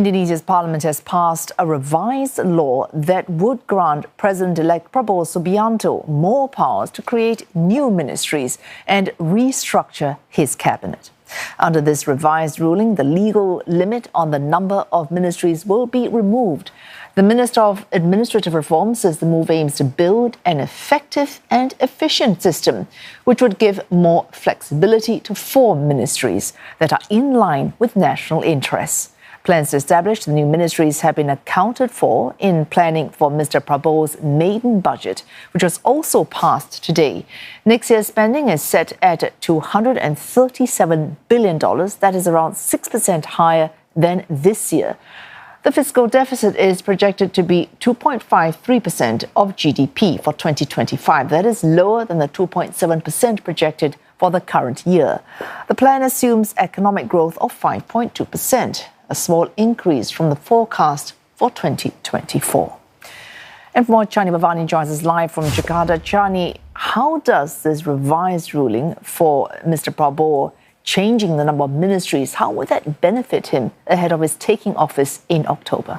Indonesia's parliament has passed a revised law that would grant President-elect Prabowo Subianto more powers to create new ministries and restructure his cabinet. Under this revised ruling, the legal limit on the number of ministries will be removed. The Minister of Administrative Reform says the move aims to build an effective and efficient system, which would give more flexibility to form ministries that are in line with national interests. Plans to establish the new ministries have been accounted for in planning for Mr. Prabowo's maiden budget, which was also passed today. Next year's spending is set at $237 billion. That is around 6% higher than this year. The fiscal deficit is projected to be 2.53% of GDP for 2025. That is lower than the 2.7% projected for the current year. The plan assumes economic growth of 5.2%. A small increase from the forecast for 2024. And for more, Chandni Vatvani joins us live from Jakarta. Chandni, how does this revised ruling for Mr. Prabowo changing the number of ministries, how would that benefit him ahead of his taking office in October?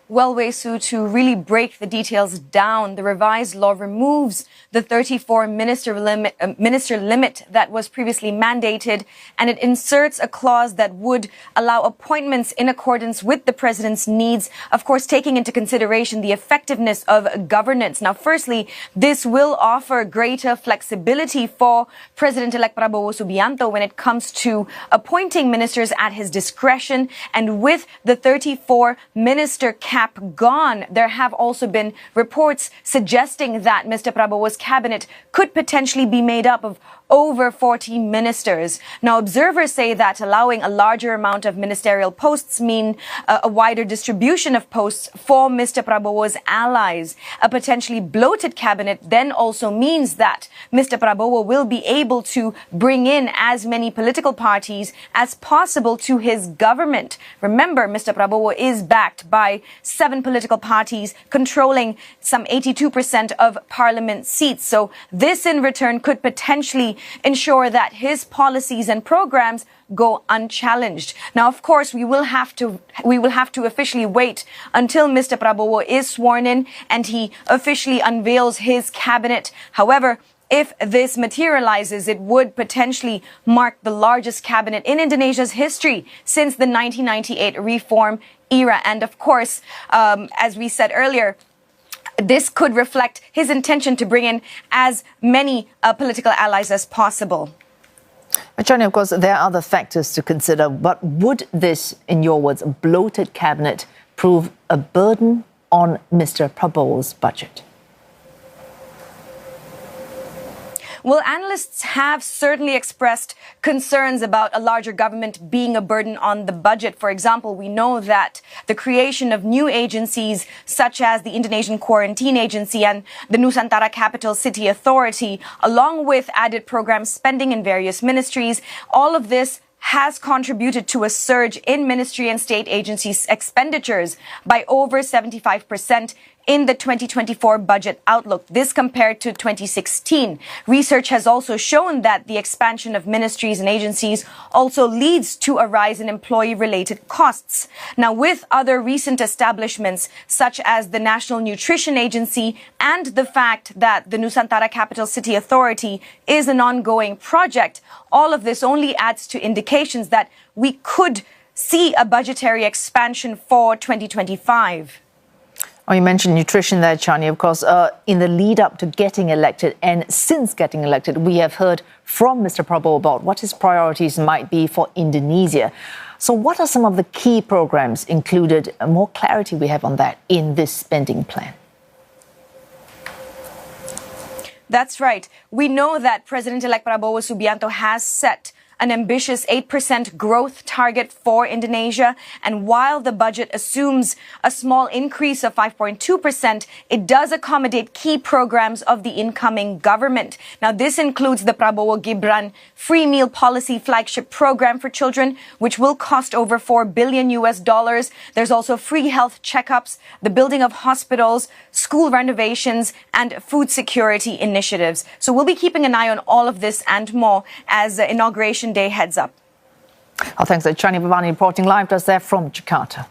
Well, Wesu, to really break the details down, the revised law removes the 34 minister limit that was previously mandated, and it inserts a clause that would allow appointments in accordance with the president's needs, of course, taking into consideration the effectiveness of governance. Now, firstly, this will offer greater flexibility for President-elect Prabowo Subianto when it comes to appointing ministers at his discretion. And with the 34 minister cap gone, there have also been reports suggesting that Mr. Prabowo's cabinet could potentially be made up of over 40 ministers. Now, observers say that allowing a larger amount of ministerial posts mean a wider distribution of posts for Mr. Prabowo's allies. A potentially bloated cabinet then also means that Mr. Prabowo will be able to bring in as many political parties as possible to his government. Remember, Mr. Prabowo is backed by 7 political parties controlling some 82% of parliament seats. So this in return could potentially ensure that his policies and programs go unchallenged. Now, of course, we will have to officially wait until Mr. Prabowo is sworn in and he officially unveils his cabinet. However, if this materializes, it would potentially mark the largest cabinet in Indonesia's history since the 1998 reform era. And of course, as we said earlier, this could reflect his intention to bring in as many political allies as possible. Chandni, of course, there are other factors to consider, but would this, in your words, bloated cabinet prove a burden on Mr. Prabowo's budget? Well, analysts have certainly expressed concerns about a larger government being a burden on the budget. For example, we know that the creation of new agencies such as the Indonesian Quarantine Agency and the Nusantara Capital City Authority, along with added program spending in various ministries, all of this has contributed to a surge in ministry and state agencies' expenditures by over 75% in the 2024 budget outlook. This compared to 2016. Research has also shown that the expansion of ministries and agencies also leads to a rise in employee-related costs. Now, with other recent establishments, such as the National Nutrition Agency and the fact that the Nusantara Capital City Authority is an ongoing project, all of this only adds to indications that we could see a budgetary expansion for 2025. Oh, you mentioned nutrition there, Chandni. Of course, in the lead up to getting elected and since getting elected, we have heard from Mr. Prabowo about what his priorities might be for Indonesia. So what are some of the key programs included? More clarity we have on that in this spending plan. That's right. We know that President-elect Prabowo Subianto has set an ambitious 8% growth target for Indonesia. And while the budget assumes a small increase of 5.2%, it does accommodate key programs of the incoming government. Now, this includes the Prabowo Gibran free meal policy flagship program for children, which will cost over $4 billion. There's also free health checkups, the building of hospitals, school renovations, and food security initiatives. So we'll be keeping an eye on all of this and more as inauguration day heads up. Thanks to Chandni Vatvani reporting live to us there from Jakarta.